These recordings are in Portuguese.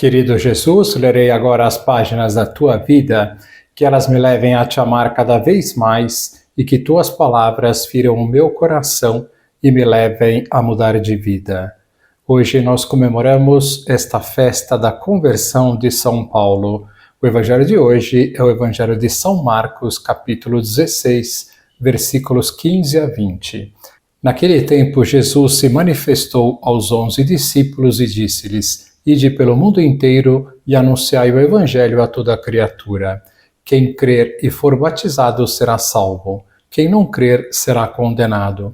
Querido Jesus, lerei agora as páginas da tua vida, que elas me levem a te amar cada vez mais e que tuas palavras firam o meu coração e me levem a mudar de vida. Hoje nós comemoramos esta festa da conversão de São Paulo. O evangelho de hoje é o evangelho de São Marcos, capítulo 16, versículos 15 a 20. Naquele tempo, Jesus se manifestou aos 11 discípulos e disse-lhes: Ide pelo mundo inteiro e anunciai o evangelho a toda criatura. Quem crer e for batizado será salvo. Quem não crer será condenado.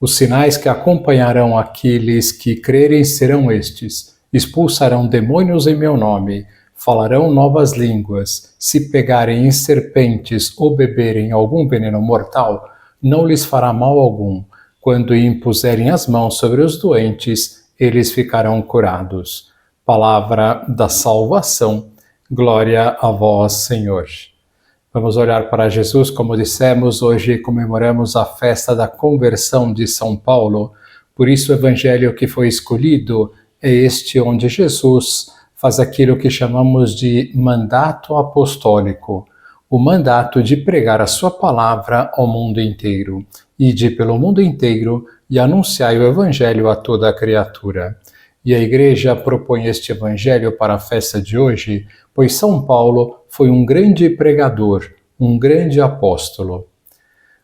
Os sinais que acompanharão aqueles que crerem serão estes: expulsarão demônios em meu nome, falarão novas línguas, se pegarem em serpentes ou beberem algum veneno mortal, não lhes fará mal algum. Quando impuserem as mãos sobre os doentes, eles ficarão curados. Palavra da salvação. Glória a vós, Senhor. Vamos olhar para Jesus, como dissemos, hoje comemoramos a festa da conversão de São Paulo. Por isso o evangelho que foi escolhido é este onde Jesus faz aquilo que chamamos de mandato apostólico, o mandato de pregar a sua palavra ao mundo inteiro. Ide pelo mundo inteiro e anunciai o evangelho a toda criatura. E a Igreja propõe este evangelho para a festa de hoje, pois São Paulo foi um grande pregador, um grande apóstolo.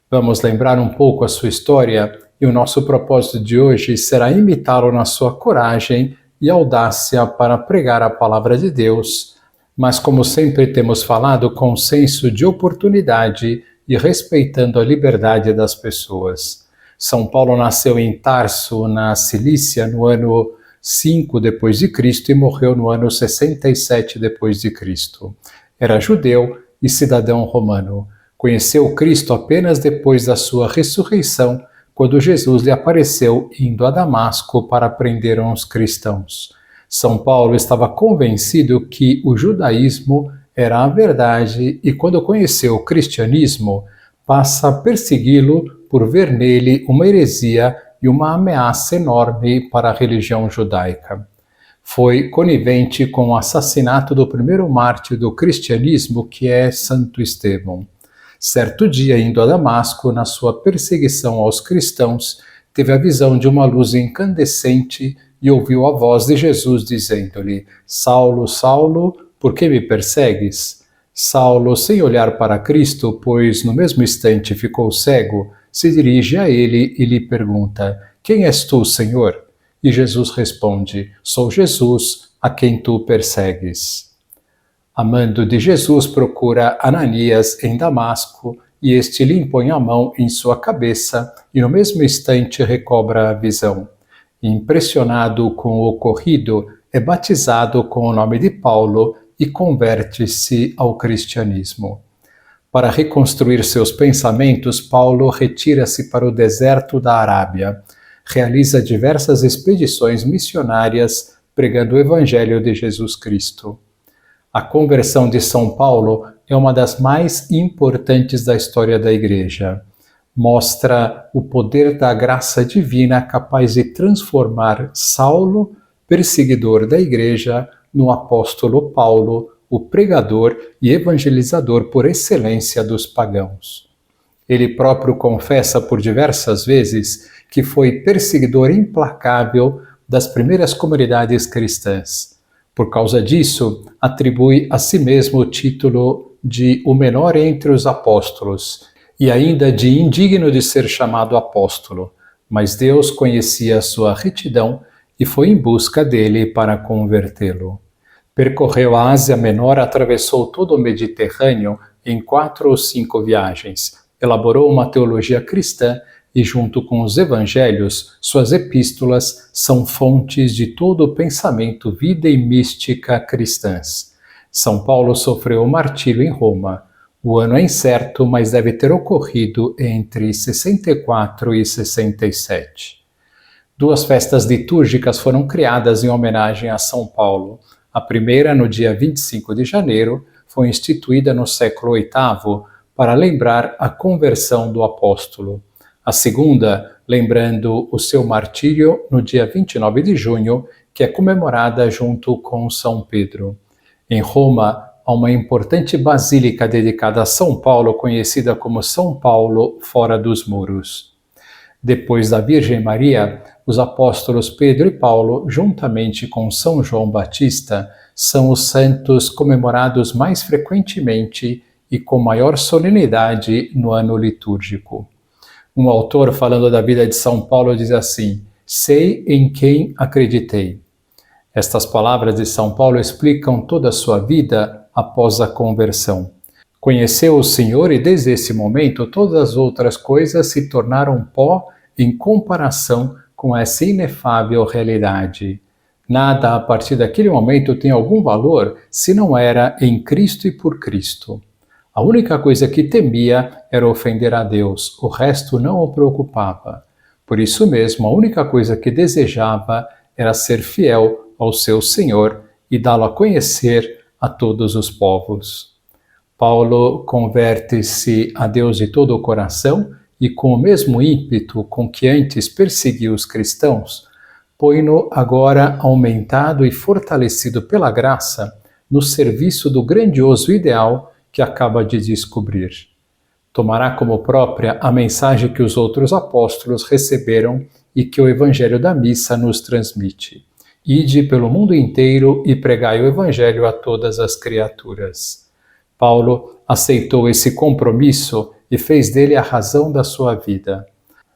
Vamos lembrar um pouco a sua história e o nosso propósito de hoje será imitá-lo na sua coragem e audácia para pregar a palavra de Deus, mas como sempre temos falado, com senso de oportunidade e respeitando a liberdade das pessoas. São Paulo nasceu em Tarso, na Cilícia, no ano 5 depois de Cristo e morreu no ano 67 depois de Cristo. Era judeu e cidadão romano. Conheceu Cristo apenas depois da sua ressurreição, quando Jesus lhe apareceu indo a Damasco para prender uns cristãos. São Paulo estava convencido que o judaísmo era a verdade e, quando conheceu o cristianismo, passa a persegui-lo por ver nele uma heresia e uma ameaça enorme para a religião judaica. Foi conivente com o assassinato do primeiro mártir do cristianismo, que é Santo Estevão. Certo dia, indo a Damasco, na sua perseguição aos cristãos, teve a visão de uma luz incandescente e ouviu a voz de Jesus dizendo-lhe: Saulo, Saulo, por que me persegues? Saulo, sem olhar para Cristo, pois no mesmo instante ficou cego, se dirige a ele e lhe pergunta: Quem és tu, Senhor? E Jesus responde: Sou Jesus, a quem tu persegues. Amando de Jesus, procura Ananias em Damasco, e este lhe impõe a mão em sua cabeça, e no mesmo instante recobra a visão. Impressionado com o ocorrido, é batizado com o nome de Paulo e converte-se ao cristianismo. Para reconstruir seus pensamentos, Paulo retira-se para o deserto da Arábia. Realiza diversas expedições missionárias pregando o Evangelho de Jesus Cristo. A conversão de São Paulo é uma das mais importantes da história da Igreja. Mostra o poder da graça divina capaz de transformar Saulo, perseguidor da Igreja, no apóstolo Paulo, o pregador e evangelizador por excelência dos pagãos. Ele próprio confessa por diversas vezes que foi perseguidor implacável das primeiras comunidades cristãs. Por causa disso, atribui a si mesmo o título de o menor entre os apóstolos e ainda de indigno de ser chamado apóstolo, mas Deus conhecia a sua retidão e foi em busca dele para convertê-lo. Percorreu a Ásia Menor, atravessou todo o Mediterrâneo em 4 ou 5 viagens, elaborou uma teologia cristã e, junto com os evangelhos, suas epístolas são fontes de todo o pensamento, vida e mística cristãs. São Paulo sofreu o martírio em Roma. O ano é incerto, mas deve ter ocorrido entre 64 e 67. 2 festas litúrgicas foram criadas em homenagem a São Paulo. A primeira, no dia 25 de janeiro, foi instituída no século VIII para lembrar a conversão do apóstolo. A segunda, lembrando o seu martírio no dia 29 de junho, que é comemorada junto com São Pedro. Em Roma, há uma importante basílica dedicada a São Paulo, conhecida como São Paulo fora dos muros. Depois da Virgem Maria, os apóstolos Pedro e Paulo, juntamente com São João Batista, são os santos comemorados mais frequentemente e com maior solenidade no ano litúrgico. Um autor, falando da vida de São Paulo, diz assim: sei em quem acreditei. Estas palavras de São Paulo explicam toda a sua vida após a conversão. Conheceu o Senhor e desde esse momento todas as outras coisas se tornaram pó em comparação com essa inefável realidade. Nada a partir daquele momento tem algum valor se não era em Cristo e por Cristo. A única coisa que temia era ofender a Deus, o resto não o preocupava. Por isso mesmo, a única coisa que desejava era ser fiel ao seu Senhor e dá-lo a conhecer a todos os povos. Paulo converte-se a Deus de todo o coração e, com o mesmo ímpeto com que antes perseguiu os cristãos, põe-no agora aumentado e fortalecido pela graça no serviço do grandioso ideal que acaba de descobrir. Tomará como própria a mensagem que os outros apóstolos receberam e que o Evangelho da Missa nos transmite. Ide pelo mundo inteiro e pregai o Evangelho a todas as criaturas. Paulo aceitou esse compromisso e fez dele a razão da sua vida.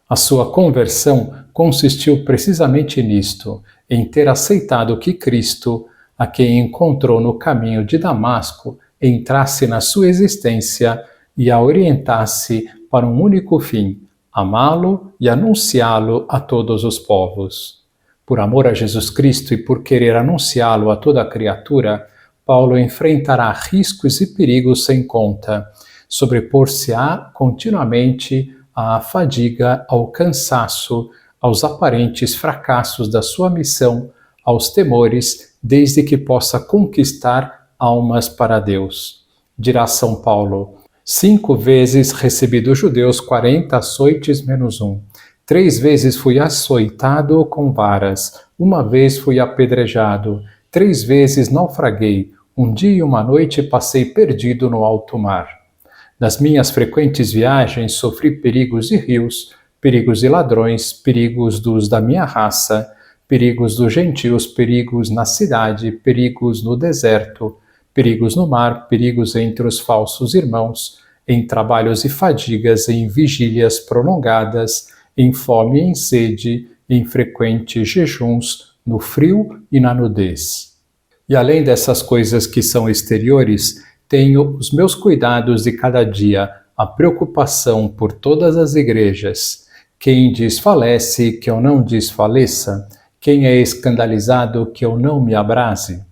A sua conversão consistiu precisamente nisto, em ter aceitado que Cristo, a quem encontrou no caminho de Damasco, entrasse na sua existência e a orientasse para um único fim, amá-lo e anunciá-lo a todos os povos. Por amor a Jesus Cristo e por querer anunciá-lo a toda a criatura, Paulo enfrentará riscos e perigos sem conta, sobrepor-se-á continuamente à fadiga, ao cansaço, aos aparentes fracassos da sua missão, aos temores, desde que possa conquistar almas para Deus. Dirá São Paulo: 5 vezes recebi dos judeus 40 açoites menos 1. 3 vezes fui açoitado com varas, 1 vez fui apedrejado, 3 vezes naufraguei, 1 dia e 1 noite passei perdido no alto mar. Nas minhas frequentes viagens sofri perigos de rios, perigos de ladrões, perigos dos da minha raça, perigos dos gentios, perigos na cidade, perigos no deserto, perigos no mar, perigos entre os falsos irmãos, em trabalhos e fadigas, em vigílias prolongadas, em fome e em sede, em frequentes jejuns, no frio e na nudez. E além dessas coisas que são exteriores, tenho os meus cuidados de cada dia, a preocupação por todas as igrejas. Quem desfalece, que eu não desfaleça. Quem é escandalizado, que eu não me abrase.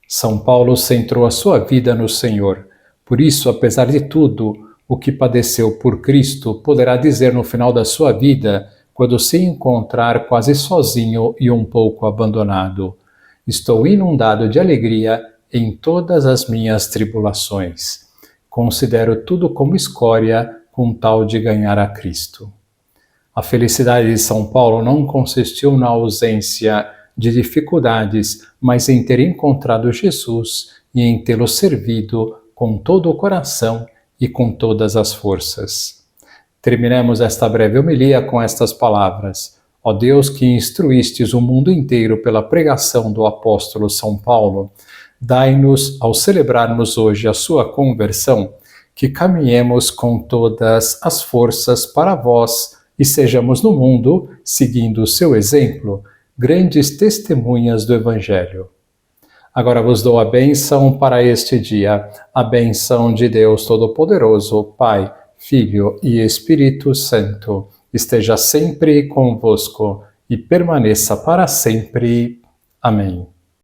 São Paulo centrou a sua vida no Senhor. Por isso, apesar de tudo, o que padeceu por Cristo poderá dizer no final da sua vida, quando se encontrar quase sozinho e um pouco abandonado: estou inundado de alegria em todas as minhas tribulações. Considero tudo como escória com tal de ganhar a Cristo. A felicidade de São Paulo não consistiu na ausência de dificuldades, mas em ter encontrado Jesus e em tê-lo servido com todo o coração e com todas as forças. Terminemos esta breve homilia com estas palavras: ó Deus, que instruístes o mundo inteiro pela pregação do apóstolo São Paulo, dai-nos, ao celebrarmos hoje a sua conversão, que caminhemos com todas as forças para vós e sejamos no mundo, seguindo o seu exemplo, grandes testemunhas do Evangelho. Agora vos dou a bênção para este dia, a bênção de Deus Todo-Poderoso, Pai, Filho e Espírito Santo, esteja sempre convosco e permaneça para sempre. Amém.